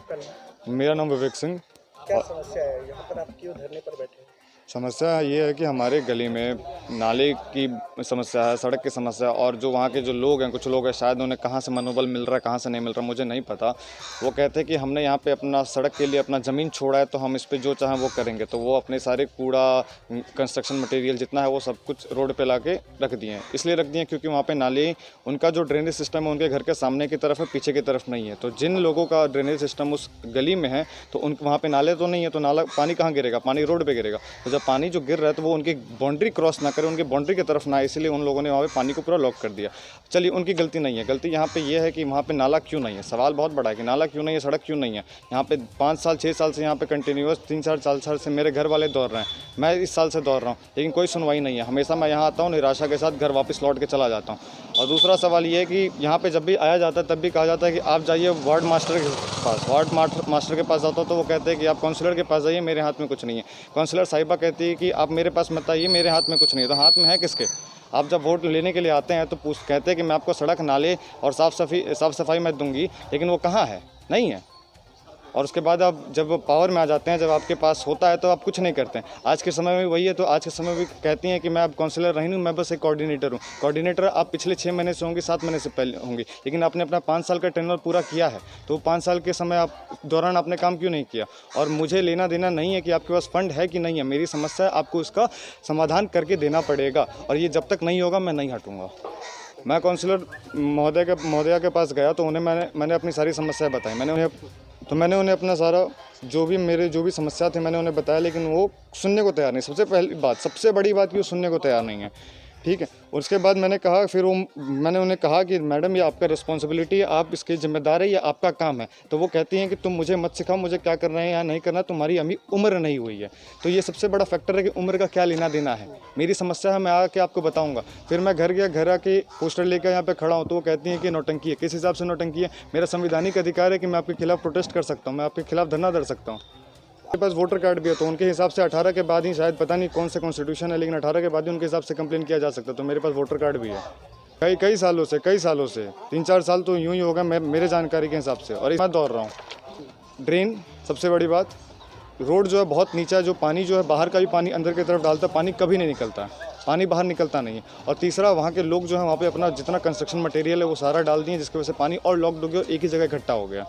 आपका नाम? मेरा नाम विवेक सिंह। क्या समस्या है यहाँ पर, आप क्यों धरने पर बैठे हैं? समस्या ये है कि हमारे गली में नाले की समस्या है, सड़क की समस्या है, और जो वहाँ के जो लोग हैं, कुछ लोग हैं, शायद उन्हें कहाँ से मनोबल मिल रहा है, कहाँ से नहीं मिल रहा, मुझे नहीं पता। वो कहते हैं कि हमने यहाँ पे अपना सड़क के लिए अपना ज़मीन छोड़ा है, तो हम इस पे जो चाहें वो करेंगे। तो वो अपने सारे कूड़ा, कंस्ट्रक्शन मटेरियल जितना है वो सब कुछ रोड पे ला के रख दिए हैं। इसलिए रख दिए हैं क्योंकि वहाँ पे नाले, उनका जो ड्रेनेज सिस्टम है उनके घर के सामने की तरफ है, पीछे की तरफ नहीं है। तो जिन लोगों का ड्रेनेज सिस्टम उस गली में है, तो उन वहाँ पे नाले तो नहीं है, तो नाला पानी कहाँ गिरेगा? पानी रोड पे गिरेगा। तो जब पानी जो गिर रहा है तो वो उनकी बाउंड्री क्रॉस ना करे, उनकी बाउंड्री की तरफ ना, इसलिए उन लोगों ने वहाँ पे पानी को पूरा लॉक कर दिया। चलिए, उनकी गलती नहीं है। गलती यहाँ पे ये है कि वहाँ पे नाला क्यों नहीं है। सवाल बहुत बड़ा है कि नाला क्यों नहीं है, सड़क क्यों नहीं है। यहाँ पे 5 साल 6 साल से यहाँ पे कंटिन्यूअस 3-4 साल से मेरे घर वाले दौड़ रहे हैं, मैं इस साल से दौड़ रहा हूँ, लेकिन कोई सुनवाई नहीं है। हमेशा मैं यहाँ आता हूँ, निराशा के साथ घर वापस लौट के चला जाता हूँ। और दूसरा सवाल ये है कि यहाँ पे जब भी आया जाता है तब भी कहा जाता है कि आप जाइए वार्ड मास्टर के पास। वार्ड मास्टर के पास जाता हूँ तो वो कहते हैं कि आप काउंसलर के पास जाइए, मेरे हाथ में कुछ नहीं है। काउंसलर साहिबा कहती है कि आप मेरे पास मत आइए, मेरे हाथ में कुछ नहीं है। तो हाथ में है किसके? आप जब वोट लेने के लिए आते हैं तो कहते हैं कि मैं आपको सड़क, नाले और साफ़ सफाई मैं दूंगी, लेकिन वो कहाँ है? नहीं है। और उसके बाद आप जब पावर में आ जाते हैं, जब आपके पास होता है तो आप कुछ नहीं करते हैं। आज के समय में वही है। तो आज के समय में कहती हैं कि मैं अब काउंसलर नहीं हूँ, मैं बस एक कोऑर्डिनेटर हूँ। कोऑर्डिनेटर आप पिछले 6 महीने से होंगी, 7 महीने से पहले होंगी, लेकिन आपने अपना 5 साल का टेन्योर पूरा किया है। तो 5 साल के समय आप दौरान आपने काम क्यों नहीं किया? और मुझे लेना देना नहीं है कि आपके पास फंड है कि नहीं है। मेरी समस्या है, आपको उसका समाधान करके देना पड़ेगा, और ये जब तक नहीं होगा मैं नहीं हटूँगा। मैं काउंसलर महोदया के पास गया तो उन्हें मैंने अपनी सारी समस्याएं बताई। मैंने उन्हें अपना सारा जो भी समस्या थी मैंने उन्हें बताया, लेकिन वो सुनने को तैयार नहीं। सबसे बड़ी बात कि वो सुनने को तैयार नहीं है। ठीक है। उसके बाद मैंने उन्हें कहा कि मैडम, ये आपका रिस्पॉन्सिबिलिटी है, आप इसकी जिम्मेदार है, ये आपका काम है। तो वो कहती हैं कि तुम मुझे मत सिखाओ मुझे क्या करना है या नहीं करना, तुम्हारी अभी उम्र नहीं हुई है। तो ये सबसे बड़ा फैक्टर है कि उम्र का क्या लेना देना है। मेरी समस्या है, मैं आके आपको बताऊंगा। फिर मैं घर गया, घर आके पोस्टर लेकर यहाँ पे खड़ा हूँ, तो वो कहती हैं कि नौटंकी है। किस हिसाब से नौटंकी है? मेरा संवैधानिक अधिकार है कि मैं आपके खिलाफ प्रोटेस्ट कर सकता हूँ, मैं आपके खिलाफ धरना दे सकता हूँ। मेरे पास वोटर कार्ड भी है, तो उनके हिसाब से 18 के बाद ही, शायद पता नहीं कौन से कॉन्स्टिट्यूशन है, लेकिन 18 के बाद ही उनके हिसाब से कंप्लेन किया जा सकता है। तो मेरे पास वोटर कार्ड भी है। कई सालों से 3-4 साल तो यूं ही हो गए मेरे जानकारी के हिसाब से, और मैं दौड़ रहा हूँ। ड्रेन सबसे बड़ी बात, रोड जो है बहुत नीचा है, जो पानी जो है बाहर का भी पानी अंदर की तरफ डालता है, पानी कभी नहीं निकलता है, पानी बाहर निकलता नहीं है। और तीसरा, वहाँ के लोग जो है वहाँ पे अपना जितना कंस्ट्रक्शन मटेरियल है वो सारा डाल दिए, जिसकी वजह से पानी और लॉक्ड हो गया और एक ही जगह इकट्ठा हो गया।